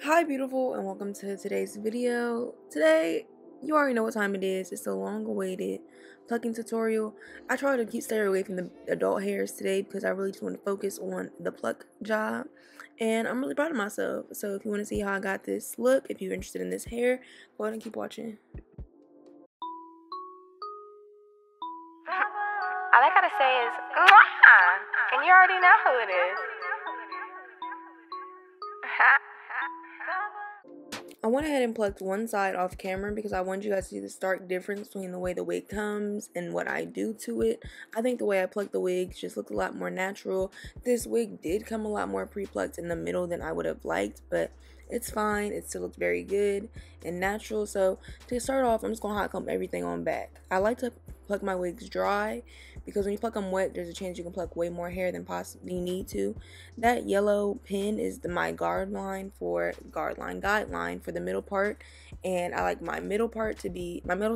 Hi beautiful, and welcome to today's video. Today, you already know what time it is. It's the long-awaited plucking tutorial. I try to stay away from the adult hairs today because I really just want to focus on the pluck job, and I'm really proud of myself. So if you want to see how I got this look, if you're interested in this hair, go ahead and keep watching. All I gotta say is, mwah! And you already know who it is. I went ahead and plucked one side off camera because I wanted you guys to see the stark difference between the way the wig comes and what I do to it. I think the way I pluck the wigs just looks a lot more natural. This wig did come a lot more pre-plucked in the middle than I would have liked, but it's fine. It still looks very good and natural. So to start off, I'm just going to hot comb everything on back. I like to pluck my wigs dry because when you pluck them wet, there's a chance you can pluck way more hair than possibly you need to. That yellow pin is my guideline for the middle part, and I like my middle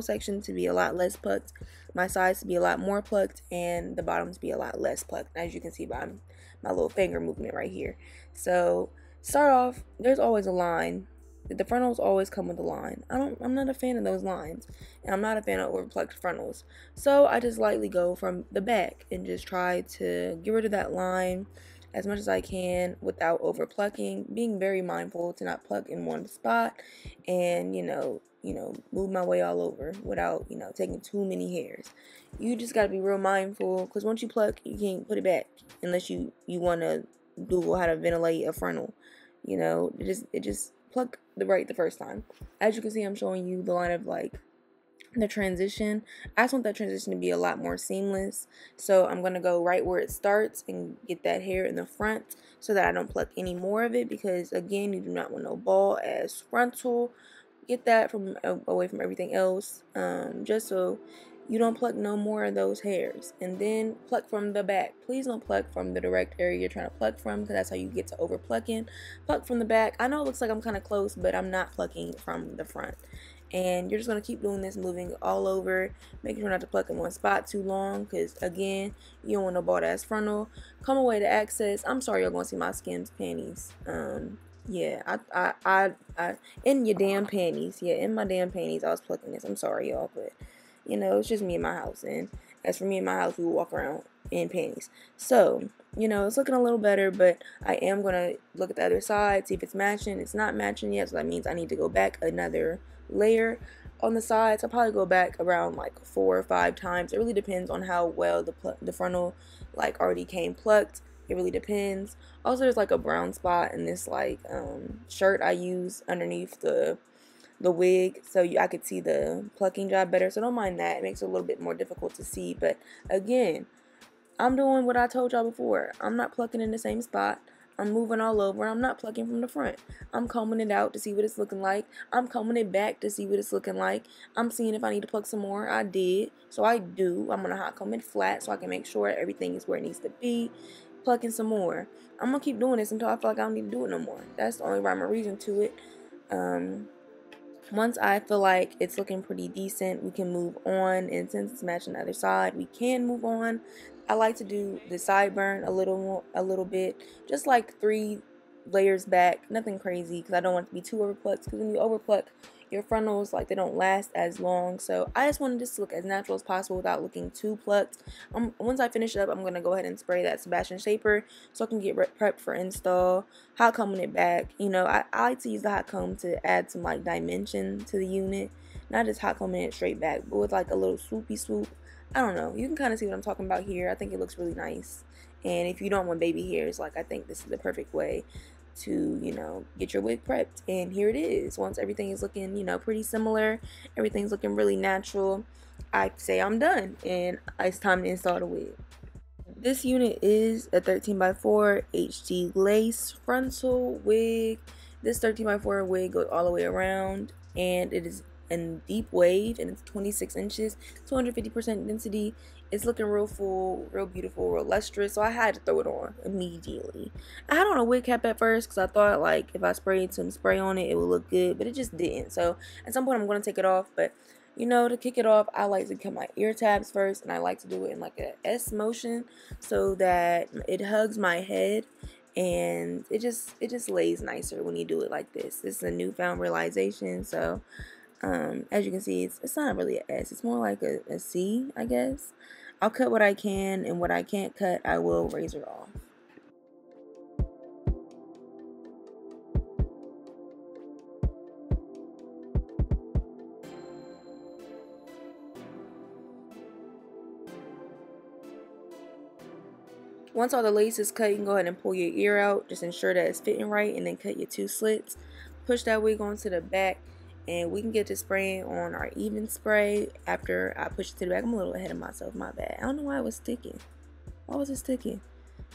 section to be a lot less plucked, my sides to be a lot more plucked, and the bottom to be a lot less plucked, as you can see by my little finger movement right here. So start off, there's always a line. The frontals always come with a line. I'm not a fan of those lines, and I'm not a fan of overplucked frontals. So I just lightly go from the back and just try to get rid of that line as much as I can without overplucking, being very mindful to not pluck in one spot, and move my way all over without taking too many hairs. You just gotta be real mindful, because once you pluck, you can't put it back unless you want to Google how to ventilate a frontal. It just pluck the first time. As you can see, I'm showing you the line of the transition. I just want that transition to be a lot more seamless, so I'm gonna go right where it starts and get that hair in the front so that I don't pluck any more of it, because again, you do not want no ball as frontal. Get that away from everything else, just so you don't pluck no more of those hairs. And then pluck from the back. Please don't pluck from the direct area you're trying to pluck from, because that's how you get to over plucking. Pluck from the back. I know it looks like I'm kind of close, but I'm not plucking from the front. And you're just going to keep doing this, moving all over, making sure not to pluck in one spot too long, because again, you don't want no bald ass frontal. Come away to access. I'm sorry you're going to see my Skims panties. Yeah, I in your damn panties. Yeah, in my damn panties, I was plucking this. I'm sorry, y'all, but it's just me in my house, and as for me in my house, we walk around in panties. So it's looking a little better, but I am gonna look at the other side, see if it's matching. It's not matching yet, so that means I need to go back another layer on the sides. I'll probably go back around like 4 or 5 times. It really depends on how well the frontal already came plucked. It really depends. Also, there's a brown spot in this shirt I use underneath the wig, so I could see the plucking job better. So don't mind that. It makes it a little bit more difficult to see, but again, I'm doing what I told y'all before. I'm not plucking in the same spot. I'm moving all over. I'm not plucking from the front. I'm combing it out to see what it's looking like. I'm combing it back to see what it's looking like. I'm seeing if I need to pluck some more. I did. So I do. I'm going to hot comb it flat so I can make sure everything is where it needs to be. Plucking some more. I'm going to keep doing this until I feel like I don't need to do it no more. That's the only rhyme or reason to it. Once I feel like it's looking pretty decent, we can move on, and since it's matching the other side, we can move on. I like to do the sideburn a little bit, just like 3 layers back, nothing crazy, because I don't want it to be too overplucked, because when you overpluck your frontals, they don't last as long. So I just wanted this to look as natural as possible without looking too plucked. Once I finish it up, I'm going to go ahead and spray that Sebastian shaper so I can get prepped for install. Hot combing it back. I like to use the hot comb to add some dimension to the unit. Not just hot combing it straight back, but with a little swoopy swoop. I don't know. You can kind of see what I'm talking about here. I think it looks really nice. And if you don't want baby hairs, I think this is the perfect way to get your wig prepped. And here it is. Once everything is looking pretty similar, everything's looking really natural, I say I'm done and it's time to install the wig. This unit is a 13x4 HD lace frontal wig. This 13x4 wig goes all the way around, and it is in deep wave, and it's 26 inches, 250% density. It's looking real full, real beautiful, real lustrous, so I had to throw it on immediately. I had on a wig cap at first because I thought if I sprayed some spray on it, it would look good, but it just didn't. So at some point I'm going to take it off, but to kick it off, I like to cut my ear tabs first, and I like to do it in a S motion so that it hugs my head and it just lays nicer when you do it like this. This is a newfound realization. So as you can see, it's not really an S, it's more like a C, I guess. I'll cut what I can, and what I can't cut I will razor off. Once all the lace is cut, you can go ahead and pull your ear out. Just ensure that it's fitting right, and then cut your 2 slits. Push that wig onto the back, and we can get to spraying on our even spray after I push it to the back. I'm a little ahead of myself, my bad. I don't know why it was sticking. Why was it sticking?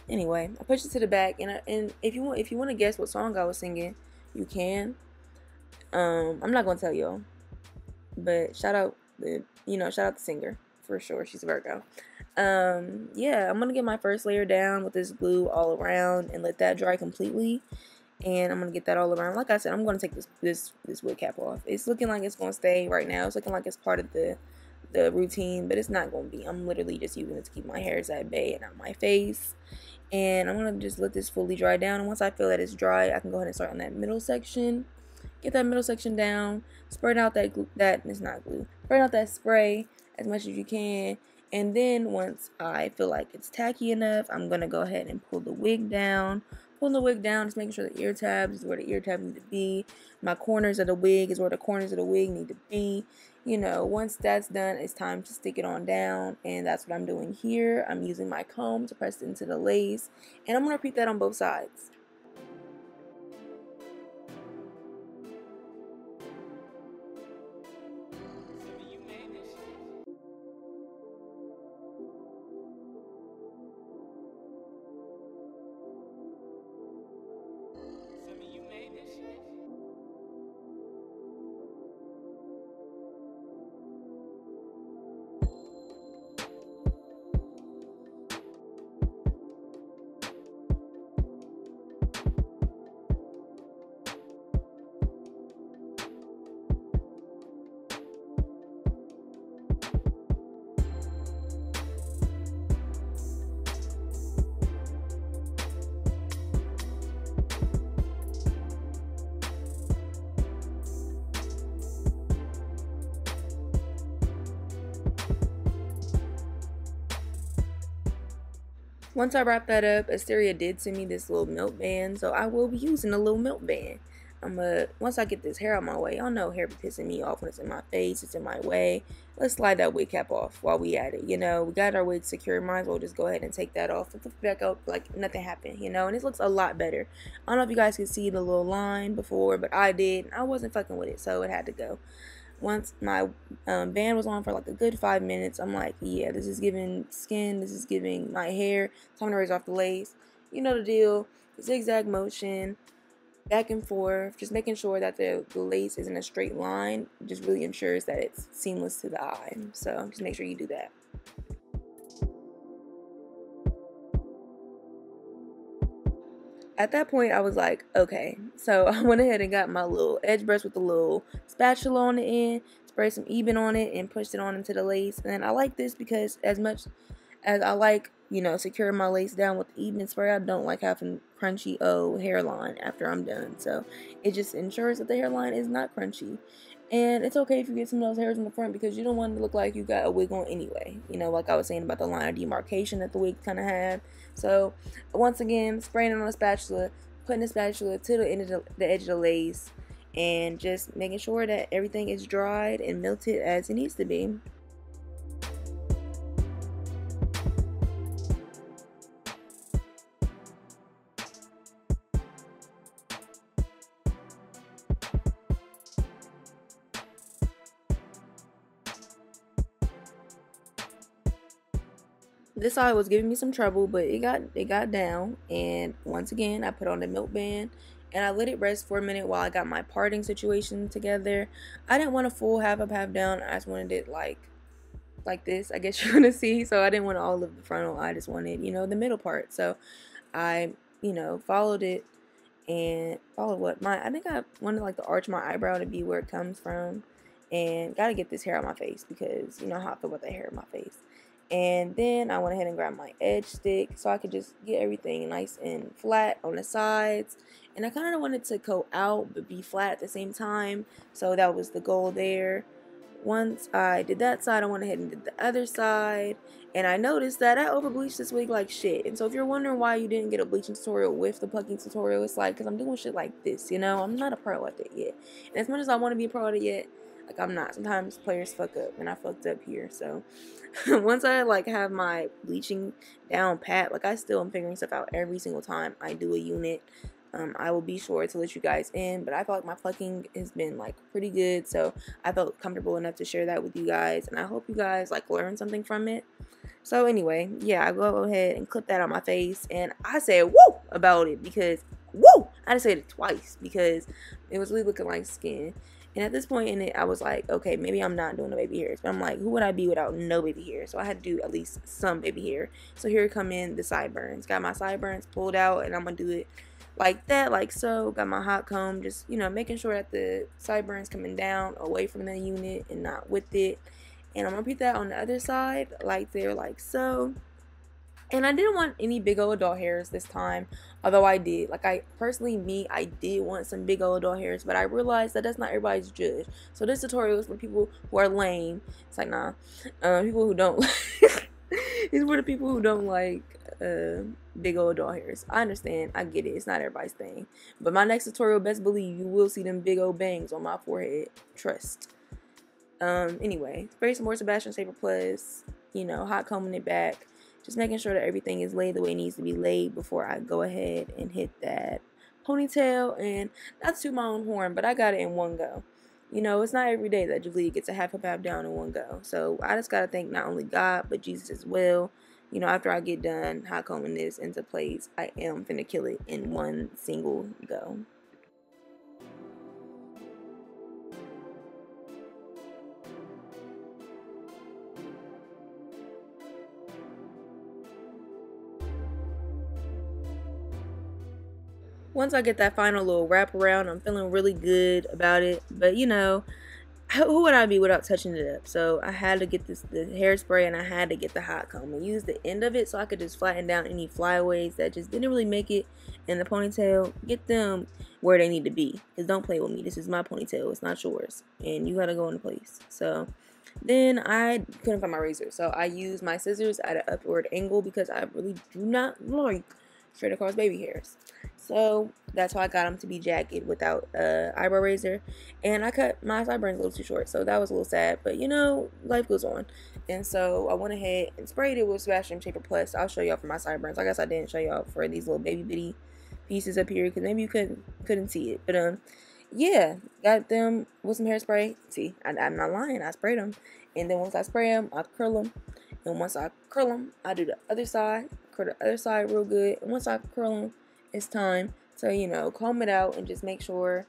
Anyway, I pushed it to the back, and if you want to guess what song I was singing, you can. I'm not gonna tell y'all, but shout out the singer for sure. She's a Virgo. Yeah, I'm gonna get my first layer down with this glue all around and let that dry completely. And I'm gonna get that all around. Like I said, I'm gonna take this wig cap off. It's looking like it's gonna stay right now. It's looking like it's part of the routine, but it's not gonna be. I'm literally just using it to keep my hairs at bay and not my face. And I'm gonna just let this fully dry down. And once I feel that it's dry, I can go ahead and start on that middle section. Get that middle section down. Spread out that glue. It's not glue. Spread out that spray as much as you can. And then once I feel like it's tacky enough, I'm gonna go ahead and pull the wig down. Pulling the wig down, just making sure the ear tabs is where the ear tabs need to be. My corners of the wig is where the corners of the wig need to be. You know, once that's done, it's time to stick it on down, and that's what I'm doing here. I'm using my comb to press it into the lace, and I'm gonna repeat that on both sides. Once I wrap that up, Asteria did send me this little milk band, so I will be using a little milk band. Once I get this hair out my way, y'all know hair be pissing me off when it's in my face, it's in my way. Let's slide that wig cap off while we at it, you know. We got our wig secure, might as well just go ahead and take that off, flip it back up like nothing happened, you know. And this looks a lot better. I don't know if you guys could see the little line before, but I did. I wasn't fucking with it, so it had to go. Once my band was on for like a good 5 minutes, I'm like, yeah, this is giving skin, this is giving my hair. Time to raise off the lace. You know the deal. Zigzag motion, back and forth, just making sure that the lace is in a straight line. Just really ensures that it's seamless to the eye. So just make sure you do that. At that point, I was like, okay. So I went ahead and got my little edge brush with a little spatula on the end, sprayed some Eben on it, and pushed it on into the lace. And I like this because as much as I like, you know, securing my lace down with the Eben spray, I don't like having crunchy hairline after I'm done. So it just ensures that the hairline is not crunchy. And it's okay if you get some of those hairs in the front because you don't want it to look like you got a wig on anyway. You know, like I was saying about the line of demarcation that the wig kind of had. So once again, spraying it on a spatula, putting the spatula to the end of the edge of the lace, and just making sure that everything is dried and melted as it needs to be. This side was giving me some trouble, but it got down. And once again, I put on the milk band and I let it rest for a minute while I got my parting situation together. I didn't want a full half up, half down. I just wanted it like this, I guess you're gonna see. So I didn't want all of the frontal. I just wanted, you know, the middle part. So I, you know, followed it and followed what I think I wanted like to arch my eyebrow to be where it comes from. And gotta get this hair on my face because you know how I feel about that hair on my face. And then I went ahead and grabbed my edge stick so I could just get everything nice and flat on the sides. And I kind of wanted to go out but be flat at the same time, so that was the goal there. Once I did that side, I went ahead and did the other side, and I noticed that I over bleached this wig like shit. And so if you're wondering why you didn't get a bleaching tutorial with the plucking tutorial, it's like because I'm doing shit like this, you know. I'm not a pro at it yet, and as much as I want to be a pro at it yet, like I'm not. Sometimes players fuck up, and I fucked up here. So once I like have my bleaching down pat, like I still am figuring stuff out every single time I do a unit. I will be sure to let you guys in, but I felt like my plucking has been like pretty good, so I felt comfortable enough to share that with you guys, and I hope you guys like learn something from it. So anyway, yeah, I go ahead and clip that on my face, and I said woo about it because woo, I just said it twice because it was really looking like skin. And at this point in it, I was like, okay, maybe I'm not doing the baby hairs, but I'm like, who would I be without no baby hair? So I had to do at least some baby hair. So here come in the sideburns. Got my sideburns pulled out, and I'm gonna do it like that, like so. Got my hot comb, just, you know, making sure that the sideburns coming down away from the unit and not with it. And I'm gonna repeat that on the other side, like there, like so. And I didn't want any big old adult hairs this time, although I did. Like, I did want some big old adult hairs, but I realized that that's not everybody's judge. So this tutorial is for people who are lame. It's like, nah, people who don't. It's for the people who don't like big old adult hairs. I understand, I get it. It's not everybody's thing. But my next tutorial, best believe you will see them big old bangs on my forehead. Trust. Anyway, spray some more Sebastian Saber Plus. You know, hot combing it back. Just making sure that everything is laid the way it needs to be laid before I go ahead and hit that ponytail. And not to my own horn, but I got it in one go. You know, it's not every day that JaLeah gets a half a pap down in one go. So I just got to thank not only God, but Jesus as well. You know, after I get done hot combing this into place, I am finna kill it in one single go. Once I get that final little wrap around, I'm feeling really good about it. But, you know, who would I be without touching it up? So I had to get the hairspray, and I had to get the hot comb and use the end of it so I could just flatten down any flyaways that just didn't really make it in the ponytail. Get them where they need to be, because don't play with me. This is my ponytail, it's not yours, and you gotta go into place. So then I couldn't find my razor, so I used my scissors at an upward angle because I really do not like straight across baby hairs. So that's how I got them to be jagged without eyebrow razor. And I cut my sideburns a little too short, so that was a little sad. But you know, life goes on. And so I went ahead and sprayed it with Sebastian Saber Plus. I'll show y'all for my sideburns. I guess I didn't show y'all for these little baby bitty pieces up here because maybe you couldn't see it. But yeah, got them with some hairspray. See, I'm not lying. I sprayed them, and then once I spray them, I curl them. And once I curl them, I do the other side. Curl the other side real good. And once I curl them, it's time to, you know, comb it out and just make sure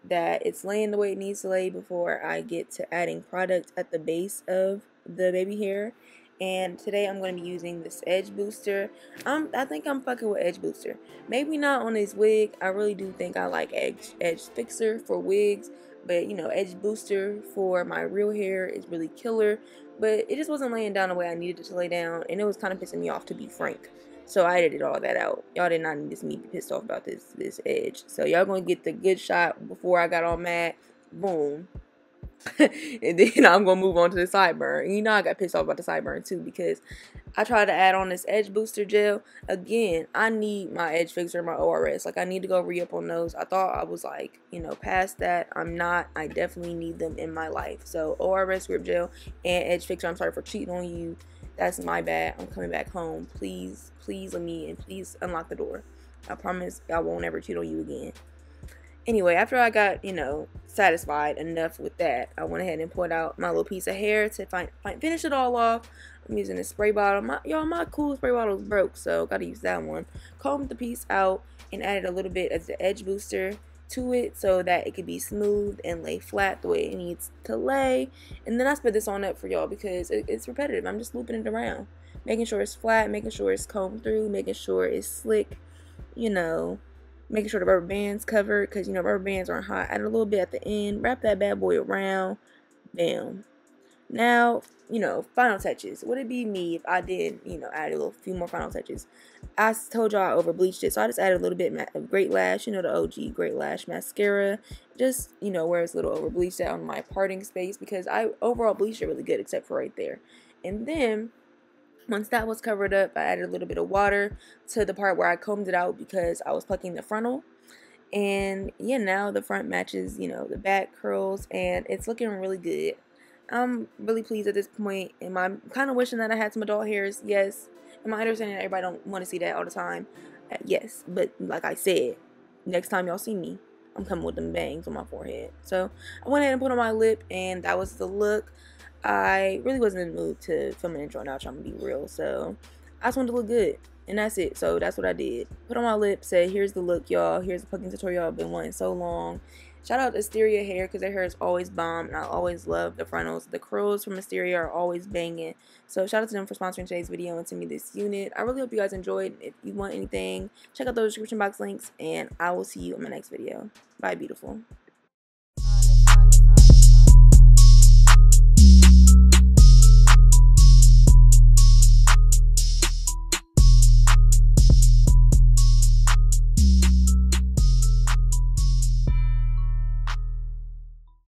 that it's laying the way it needs to lay before I get to adding product at the base of the baby hair. And today I'm going to be using this edge booster. I think I'm fucking with edge booster. Maybe not on this wig. I really do think I like edge fixer for wigs, but you know, edge booster for my real hair is really killer. But it just wasn't laying down the way I needed it to lay down, and it was kind of pissing me off, to be frank. So I edited all that out. Y'all did not need to see me be pissed off about this edge. So y'all gonna get the good shot before I got all mad. Boom. And then I'm gonna move on to the sideburn. And you know I got pissed off about the sideburn too because I tried to add on this edge booster gel. Again, I need my edge fixer, my ORS. Like, I need to go re-up on those. I thought I was like, you know, past that. I'm not. I definitely need them in my life. So ORS grip gel and edge fixer. I'm sorry for cheating on you. That's my bad. I'm coming back home. Please let me in. Please unlock the door. I promise I won't ever cheat on you again. Anyway, after I got, you know, satisfied enough with that, I went ahead and pulled out my little piece of hair to finish it all off. I'm using a spray bottle. My cool spray bottle is broke, so gotta use that one. Combed the piece out and added a little bit as the edge booster to it so that it could be smooth and lay flat the way it needs to lay. And then I sped this on up for y'all because it's repetitive. I'm just looping it around, making sure it's flat, making sure it's combed through, making sure it's slick, you know, making sure the rubber band's covered because, you know, rubber bands aren't hot. Add a little bit at the end, wrap that bad boy around, bam. Now, you know, final touches. Would it be me if I did, you know, add a little few more final touches? I told y'all I over bleached it, so I just added a little bit of Great Lash, you know, the OG Great Lash mascara, just, you know, where it's a little over bleached out on my parting space, because I overall bleached it really good except for right there. And then once that was covered up, I added a little bit of water to the part where I combed it out because I was plucking the frontal. And yeah, now the front matches, you know, the back curls, and it's looking really good. I'm really pleased at this point. Am I kind of wishing that I had some adult hairs? Yes. Am I understanding that everybody don't want to see that all the time? Yes. But like I said, next time y'all see me, I'm coming with them bangs on my forehead. So I went ahead and put on my lip, and that was the look. I really wasn't in the mood to film an intro and outro, I'm gonna be real. So I just wanted to look good. And that's it. So that's what I did. Put on my lip, said, here's the look, y'all. Here's the plucking tutorial I've been wanting so long. Shout out to Asteria hair, because their hair is always bomb, and I always love the frontals. The curls from Asteria are always banging. So shout out to them for sponsoring today's video and sending me this unit. I really hope you guys enjoyed. If you want anything, check out those description box links, and I will see you in my next video. Bye, beautiful.